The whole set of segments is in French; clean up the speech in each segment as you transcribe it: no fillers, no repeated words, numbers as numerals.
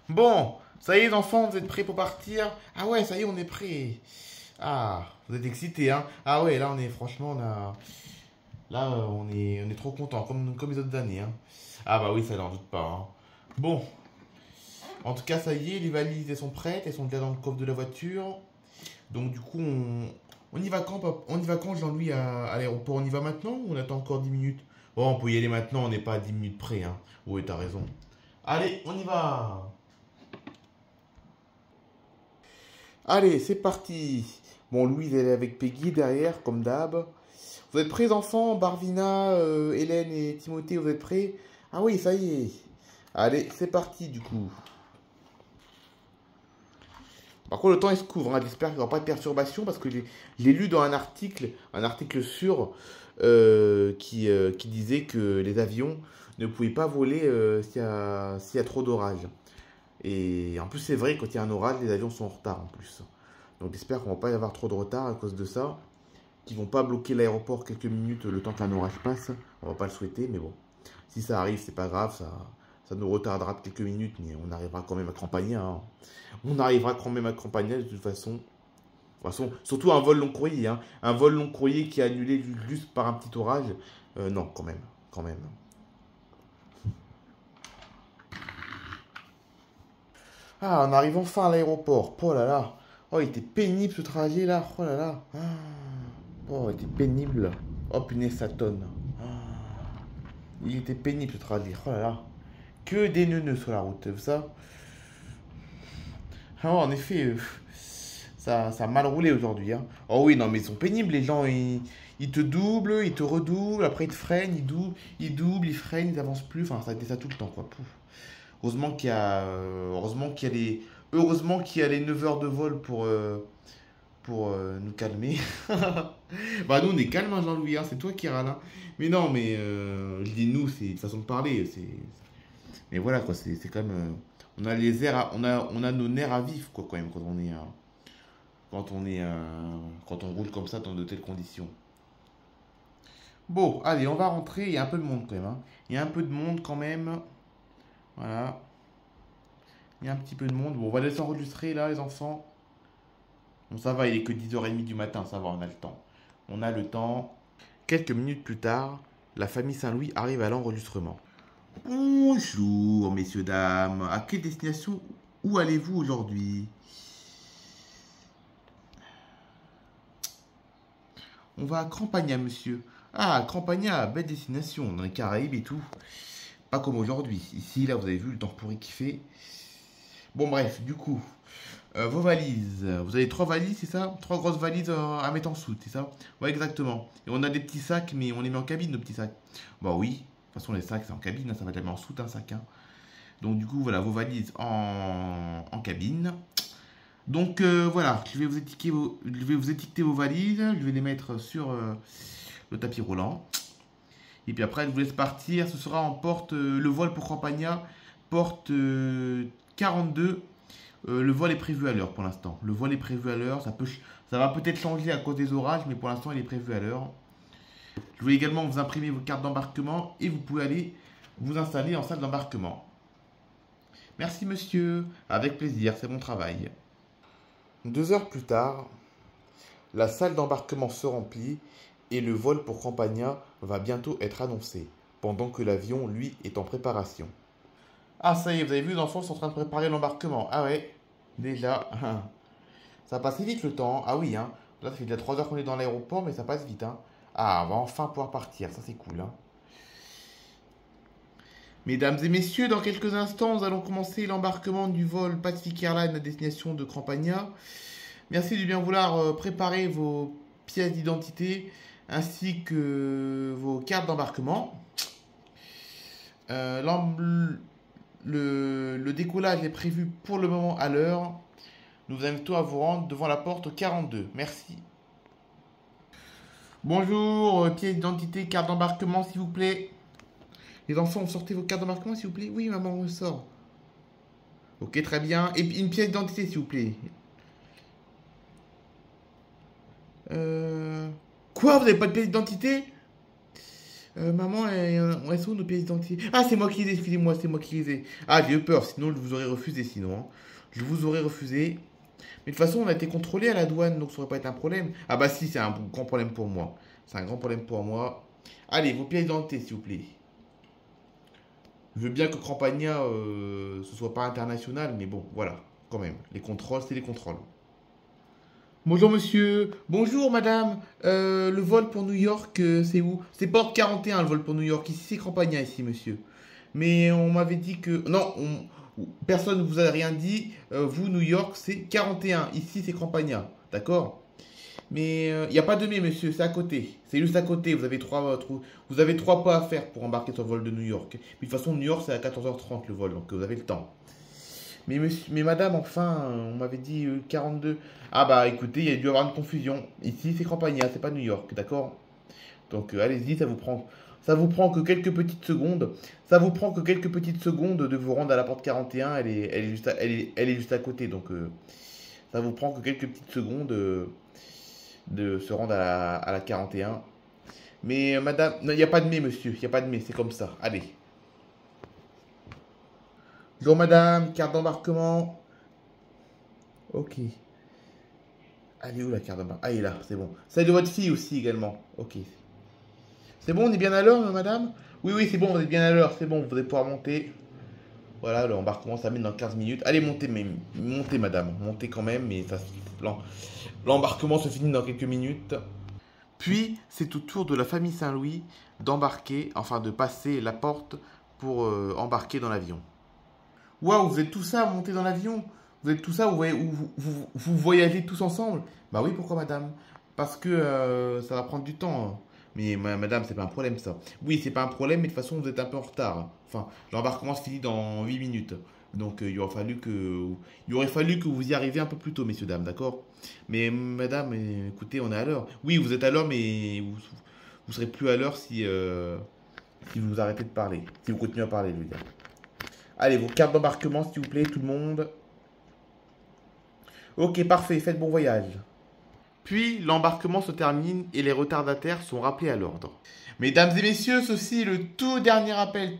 Bon, ça y est les enfants, vous êtes prêts pour partir? Ah ouais, ça y est, on est prêts. Ah, vous êtes excités, hein? Ah ouais, là on est, franchement, on est trop contents, comme les autres années, hein. Ah bah oui, ça n'en doute pas, hein. Bon, en tout cas, ça y est, les valises, elles sont prêtes, elles sont déjà dans le coffre de la voiture. Donc du coup, on y va quand, on y va quand, Jean-Louis, à l'aéroport? On y va maintenant ou on attend encore 10 minutes? Oh, on peut y aller maintenant, on n'est pas à 10 minutes près, hein. Oui, t'as raison. Allez, on y va! Allez, c'est parti. Bon, Louise, elle est avec Peggy derrière, comme d'hab. Vous êtes prêts, enfants? Barvina, Hélène et Timothée, vous êtes prêts? Ah oui, ça y est. Allez, c'est parti, du coup. Par contre, le temps, il se couvre, hein. J'espère qu'il n'y aura pas de perturbation parce que j'ai lu dans un article sûr, qui disait que les avions ne pouvaient pas voler s'il y a trop d'orage. Et en plus, c'est vrai, quand il y a un orage, les avions sont en retard en plus. Donc j'espère qu'on va pas y avoir trop de retard à cause de ça. Qu'ils vont pas bloquer l'aéroport quelques minutes le temps qu'un orage passe. On va pas le souhaiter, mais bon. Si ça arrive, c'est pas grave, ça nous retardera de quelques minutes, mais on arrivera quand même à Campagna, hein. On arrivera quand même à Campagna de toute façon. De toute façon, surtout un vol long courrier, hein. Un vol long courrier qui est annulé juste par un petit orage. Non, quand même. Quand même. Ah, on arrive enfin à l'aéroport. Oh là là. Oh, il était pénible ce trajet là. Oh là là. Ah. Oh, il était pénible. Oh, punaise, ça tonne. Ah. Il était pénible ce trajet. Oh là là. Que des neuneux sur la route, ça. Ah, en effet, ça a mal roulé aujourd'hui, hein. Oh oui, non, mais ils sont pénibles, les gens. Ils te doublent, ils te redoublent, après ils te freinent, ils doublent, ils freinent, ils avancent plus. Enfin, ça a été ça tout le temps, quoi. Pouf. Heureusement qu'il y a les 9 heures de vol pour nous calmer. Bah nous on est calme, hein, Jean-Louis, hein, c'est toi qui râles, hein. Mais non, mais je dis nous, c'est une façon de parler. Mais voilà quoi, c'est quand même. On a les airs, on a nos nerfs à vif quoi quand même quand on roule comme ça dans de telles conditions. Bon, allez, on va rentrer. Il y a un peu de monde quand même, hein. Il y a un peu de monde quand même. Voilà, il y a un petit peu de monde. Bon, on va laisser enregistrer là, les enfants. Bon, ça va, il est que 10h30 du matin, ça va, on a le temps. On a le temps. Quelques minutes plus tard, la famille Saint-Louis arrive à l'enregistrement. Bonjour, messieurs, dames. À quelle destination, où allez-vous aujourd'hui? On va à Campagna, monsieur. Ah, Campagna, belle destination, dans les Caraïbes et tout. Pas comme aujourd'hui. Ici, là, vous avez vu le temps pourri qu'il fait. Bon, bref, du coup, vos valises. Vous avez trois valises, c'est ça? Trois grosses valises à mettre en soute, c'est ça? Ouais, exactement. Et on a des petits sacs, mais on les met en cabine, nos petits sacs. Bah oui. De toute façon, les sacs, c'est en cabine, hein, ça va jamais en soute, un sac, hein. Donc, du coup, voilà, vos valises en cabine. Donc, voilà, je vais vous étiqueter vos valises. Je vais les mettre sur le tapis roulant. Et puis après, je vous laisse partir. Ce sera en porte, le vol pour Campagna, porte 42. Le vol est prévu à l'heure pour l'instant. Le vol est prévu à l'heure. Ça va peut-être changer à cause des orages, mais pour l'instant, il est prévu à l'heure. Je vais également vous imprimer vos cartes d'embarquement et vous pouvez aller vous installer en salle d'embarquement. Merci monsieur, avec plaisir, c'est mon travail. 2 heures plus tard, la salle d'embarquement se remplit et le vol pour Campagna va bientôt être annoncé, pendant que l'avion, lui, est en préparation. Ah ça y est, vous avez vu, les enfants sont en train de préparer l'embarquement. Ah ouais, déjà. Ça passe vite le temps, hein. Ah oui, hein. Là, ça fait déjà 3 heures qu'on est dans l'aéroport, mais ça passe vite, hein. Ah, on va enfin pouvoir partir, ça c'est cool, hein. Mesdames et messieurs, dans quelques instants, nous allons commencer l'embarquement du vol Pacific Airlines à destination de Campagna. Merci de bien vouloir préparer vos pièces d'identité ainsi que vos cartes d'embarquement. Euh, le décollage est prévu pour le moment à l'heure. Nous vous invitons à vous rendre devant la porte 42. Merci. Bonjour, pièce d'identité, carte d'embarquement, s'il vous plaît. Les enfants, sortez vos cartes d'embarquement, s'il vous plaît. Oui, maman, on sort. Ok, très bien. Et une pièce d'identité, s'il vous plaît. Euh... Quoi, vous n'avez pas de pièce d'identité? Maman, elles sont nos pièces d'identité. Ah, c'est moi qui les ai, excusez-moi, c'est moi qui les ai. Ah, j'ai eu peur, sinon je vous aurais refusé, sinon, hein. Je vous aurais refusé. Mais de toute façon, on a été contrôlé à la douane, donc ça aurait pas été un problème. Ah bah si, c'est un grand problème pour moi. C'est un grand problème pour moi. Allez, vos pièces d'identité, s'il vous plaît. Je veux bien que Campagna, ce soit pas international, mais bon, voilà, quand même. Les contrôles, c'est les contrôles. Bonjour monsieur. Bonjour madame. Le vol pour New York, c'est où? C'est porte 41 le vol pour New York. Ici c'est Campagna ici monsieur. Mais on m'avait dit que... Non, personne ne vous a rien dit. Vous, New York, c'est 41. Ici c'est Campagna. D'accord? Mais il n'y a pas de mais monsieur, c'est à côté. C'est juste à côté. Vous avez trois pas à faire pour embarquer sur le vol de New York. Puis de toute façon, New York c'est à 14h30 le vol, donc vous avez le temps. Mais madame, enfin, on m'avait dit 42. Ah bah écoutez, il y a dû avoir une confusion. Ici, c'est Campagna, c'est pas New York, d'accord? Donc allez-y, ça vous prend que quelques petites secondes. Ça vous prend que quelques petites secondes de vous rendre à la porte 41. Elle est juste à côté. Donc ça vous prend que quelques petites secondes de se rendre à la 41. Mais madame, il n'y a pas de mais, monsieur. Il n'y a pas de mais, c'est comme ça. Allez. Bonjour madame, carte d'embarquement. Ok. Elle est où la carte d'embarquement? Ah, elle est là, c'est bon. Celle de votre fille aussi également. Ok. C'est bon, on est bien à l'heure, madame? Oui, oui, c'est bon, vous êtes bien à l'heure, c'est bon, vous allez pouvoir monter. Voilà, l'embarquement ça mène dans 15 minutes. Allez, montez, montez, madame. Montez quand même, mais l'embarquement se finit dans quelques minutes. Puis, c'est au tour de la famille Saint-Louis d'embarquer, enfin de passer la porte pour embarquer dans l'avion. Waouh, vous êtes tous ça à monter dans l'avion? Vous êtes tous ça, vous voyagez tous ensemble? Bah oui, pourquoi madame? Parce que ça va prendre du temps, hein. Mais madame, c'est pas un problème ça. Oui, c'est pas un problème, mais de toute façon, vous êtes un peu en retard. Enfin, l'embarquement se finit dans 8 minutes. Donc, il aurait fallu que vous y arriviez un peu plus tôt, messieurs, dames, d'accord? Mais madame, écoutez, on est à l'heure. Oui, vous êtes à l'heure, mais vous serez plus à l'heure si vous arrêtez de parler. Si vous continuez à parler, je veux dire. Allez, vos cartes d'embarquement, s'il vous plaît, tout le monde. Ok, parfait, faites bon voyage. Puis, l'embarquement se termine et les retardataires sont rappelés à l'ordre. Mesdames et messieurs, ceci est le tout dernier appel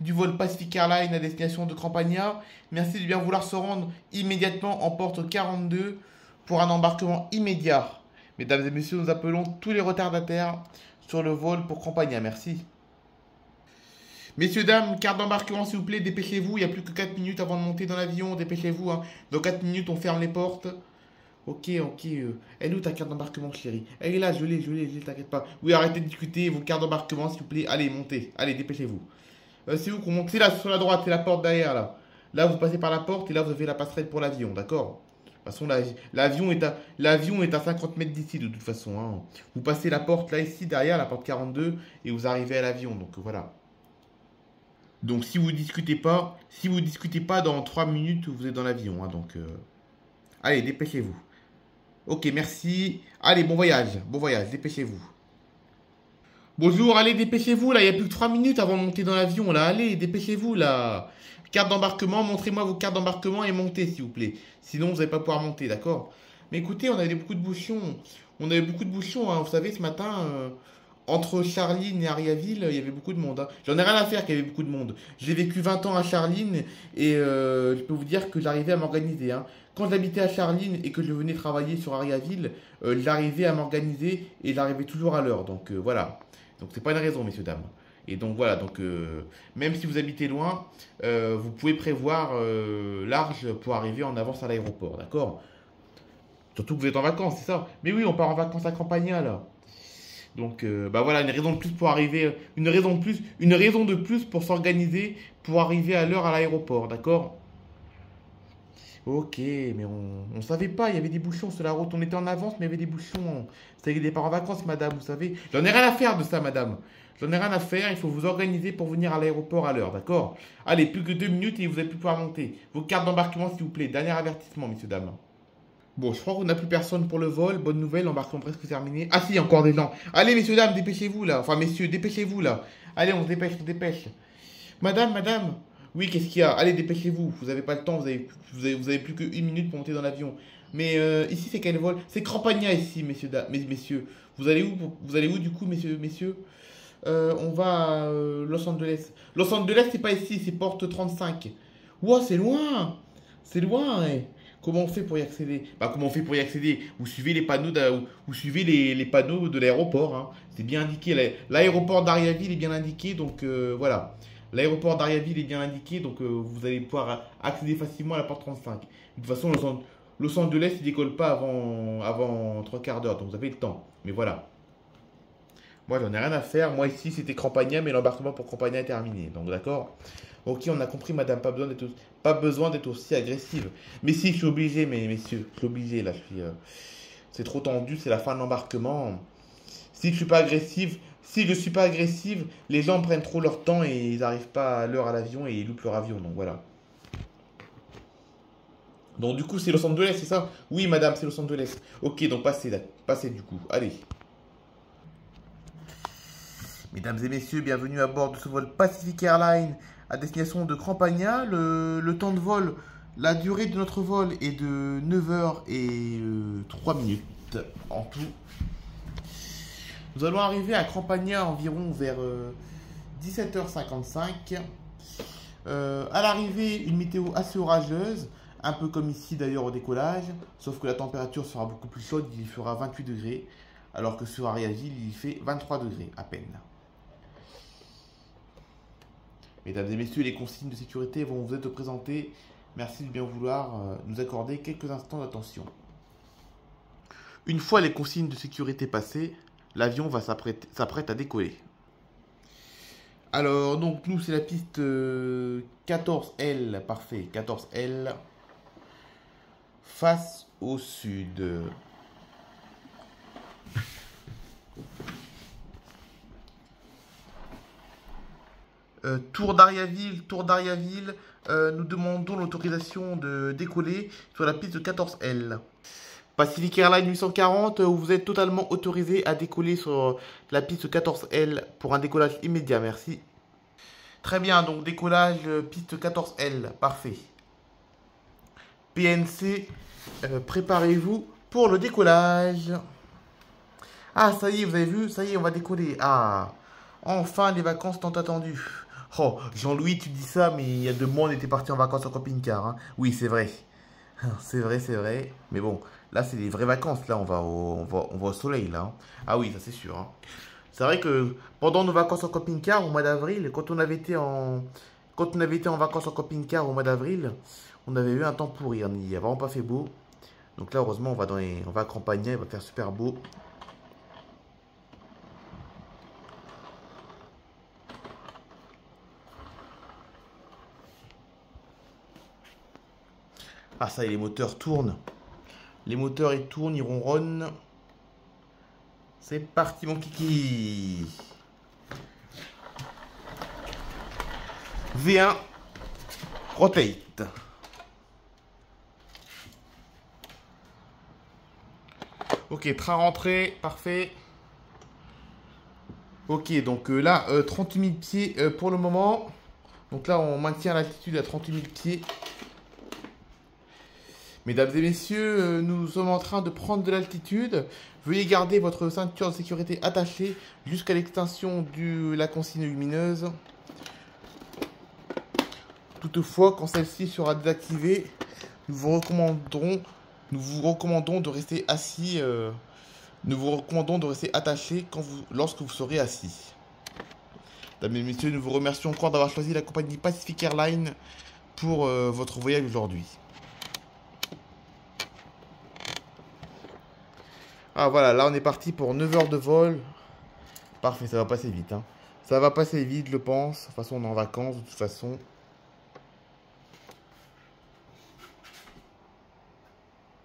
du vol Pacific Airlines à destination de Campagna. Merci de bien vouloir se rendre immédiatement en porte 42 pour un embarquement immédiat. Mesdames et messieurs, nous appelons tous les retardataires sur le vol pour Campagna. Merci. Messieurs, dames, carte d'embarquement, s'il vous plaît, dépêchez-vous. Il n'y a plus que 4 minutes avant de monter dans l'avion. Dépêchez-vous, hein. Dans 4 minutes, on ferme les portes. Ok. Elle est où ta carte d'embarquement, chérie? Elle est là, je l'ai, t'inquiète pas. Oui, arrêtez de discuter. Vos cartes d'embarquement, s'il vous plaît. Allez, montez. Allez, dépêchez-vous. C'est où qu'on monte? C'est là, sur la droite, c'est la porte derrière, là. Là, vous passez par la porte et là, vous avez la passerelle pour l'avion, d'accord? De toute façon, l'avion est à 50 mètres d'ici, de toute façon, hein. Vous passez la porte, là, ici, derrière, la porte 42, et vous arrivez à l'avion, donc voilà. Donc si vous discutez pas dans 3 minutes, vous êtes dans l'avion, hein, donc allez, dépêchez-vous. Ok, merci. Allez, bon voyage, dépêchez-vous. Bonjour, allez, dépêchez-vous, là, il n'y a plus que 3 minutes avant de monter dans l'avion, là, allez, dépêchez-vous, là. Carte d'embarquement, montrez-moi vos cartes d'embarquement et montez, s'il vous plaît. Sinon, vous n'allez pas pouvoir monter, d'accord? Mais écoutez, on avait beaucoup de bouchons. Hein. Vous savez, ce matin, entre Charline et Ariaville, il y avait beaucoup de monde, hein. J'en ai rien à faire qu'il y avait beaucoup de monde. J'ai vécu 20 ans à Charline et je peux vous dire que j'arrivais à m'organiser, hein. Quand j'habitais à Charline et que je venais travailler sur Ariaville, j'arrivais à m'organiser et j'arrivais toujours à l'heure. Donc voilà. Donc c'est pas une raison, messieurs, dames. Et donc voilà, donc même si vous habitez loin, vous pouvez prévoir large pour arriver en avance à l'aéroport, d'accord? Surtout que vous êtes en vacances, c'est ça? Mais oui, on part en vacances à Campagna, là. Donc, bah voilà, une raison de plus pour arriver, une raison de plus pour s'organiser pour arriver à l'heure à l'aéroport, d'accord? Ok, mais on savait pas, il y avait des bouchons sur la route, on était en avance, mais il y avait des bouchons. Ça y est, départ en vacances, madame, vous savez. J'en ai rien à faire de ça, madame. J'en ai rien à faire, il faut vous organiser pour venir à l'aéroport à l'heure, d'accord? Allez, plus que 2 minutes et vous allez plus pouvoir monter. Vos cartes d'embarquement, s'il vous plaît. Dernier avertissement, messieurs, dames. Bon, je crois qu'on n'a plus personne pour le vol. Bonne nouvelle, l'embarquement presque terminé. Ah si, encore des gens. Allez, messieurs, dames, dépêchez-vous là. Enfin, messieurs, dépêchez-vous là. Allez, on se dépêche. Madame. Oui, qu'est-ce qu'il y a? Allez, dépêchez-vous. Vous avez pas le temps, vous avez plus que 1 minute pour monter dans l'avion. Mais ici, c'est quel vol? C'est Campagna ici, messieurs. Vous allez où du coup, messieurs? On va à Los Angeles. Los Angeles, c'est pas ici, c'est porte 35. Ouah, c'est loin. C'est loin, hein. Comment on fait pour y accéder? Bah, comment on fait pour y accéder? Vous suivez les panneaux vous suivez les panneaux de l'aéroport, hein. C'est bien indiqué. L'aéroport d'Ariaville est bien indiqué, donc voilà. L'aéroport d'Ariaville est bien indiqué, donc vous allez pouvoir accéder facilement à la porte 35. De toute façon, Los Angeles, il décolle pas avant 3 quarts d'heure, donc vous avez le temps. Mais voilà. Moi, j'en ai rien à faire. Moi, ici, c'était Campagna, mais l'embarquement pour Campagna est terminé. Donc, d'accord? Ok, on a compris, madame. Pas besoin d'être aussi agressive. Mais si, je suis obligé, messieurs. Je suis obligé, là. C'est trop tendu. C'est la fin de l'embarquement. Si je suis pas agressive, si je suis pas agressive, les gens prennent trop leur temps et ils n'arrivent pas à l'heure à l'avion et ils loupent leur avion. Donc, voilà. Donc, du coup, c'est Los Angeles, c'est ça? Oui, madame, c'est Los Angeles. Ok, donc passez, là. Passez, du coup. Allez. Mesdames et messieurs, bienvenue à bord de ce vol Pacific Airlines à destination de Campagna. Le temps de vol, la durée de notre vol est de 9 heures et 3 minutes en tout. Nous allons arriver à Campagna environ vers 17h55. À l'arrivée, une météo assez orageuse, un peu comme ici d'ailleurs au décollage, sauf que la température sera beaucoup plus chaude, il fera 28 degrés, alors que sur Ariaville, il fait 23 degrés à peine. Mesdames et messieurs, les consignes de sécurité vont vous être présentées. Merci de bien vouloir nous accorder quelques instants d'attention. Une fois les consignes de sécurité passées, l'avion s'apprête à décoller. Alors, donc, nous, c'est la piste 14L, parfait, 14L, face au sud. Tour d'Ariaville, nous demandons l'autorisation de décoller sur la piste 14L. Pacific Airlines 840, vous êtes totalement autorisé à décoller sur la piste 14L pour un décollage immédiat, merci. Très bien, donc décollage piste 14L, parfait. PNC, préparez-vous pour le décollage. Ah, ça y est, vous avez vu, ça y est, on va décoller. Ah, enfin les vacances tant attendues. Oh, Jean-Louis, tu dis ça, mais il y a 2 mois, on était parti en vacances en camping-car. Hein. Oui, c'est vrai. C'est vrai, c'est vrai. Mais bon, là, c'est des vraies vacances. Là, on va au soleil, là. Hein. Ah oui, ça, c'est sûr. Hein. C'est vrai que pendant nos vacances en camping-car, au mois d'avril, quand on avait été en vacances en camping-car au mois d'avril, on avait eu un temps pourri. Hein. Il n'y a vraiment pas fait beau. Donc là, heureusement, on va à Campagna, il va faire super beau. Ah ça y est, les moteurs tournent. Les moteurs ils tournent, ils ronronnent. C'est parti mon kiki. V1 rotate. Ok, train rentré, parfait. Ok, donc là, 38 000 pieds pour le moment. Donc là, on maintient l'altitude à 38 000 pieds. Mesdames et messieurs, nous sommes en train de prendre de l'altitude. Veuillez garder votre ceinture de sécurité attachée jusqu'à l'extinction de la consigne lumineuse. Toutefois, quand celle-ci sera désactivée, nous vous recommandons de rester assis. Nous vous recommandons de rester attaché lorsque vous serez assis. Mesdames et messieurs, nous vous remercions encore d'avoir choisi la compagnie Pacific Airlines pour votre voyage aujourd'hui. Ah voilà, là on est parti pour 9 heures de vol. Parfait, ça va passer vite. Hein. Ça va passer vite, je pense. De toute façon, on est en vacances, de toute façon.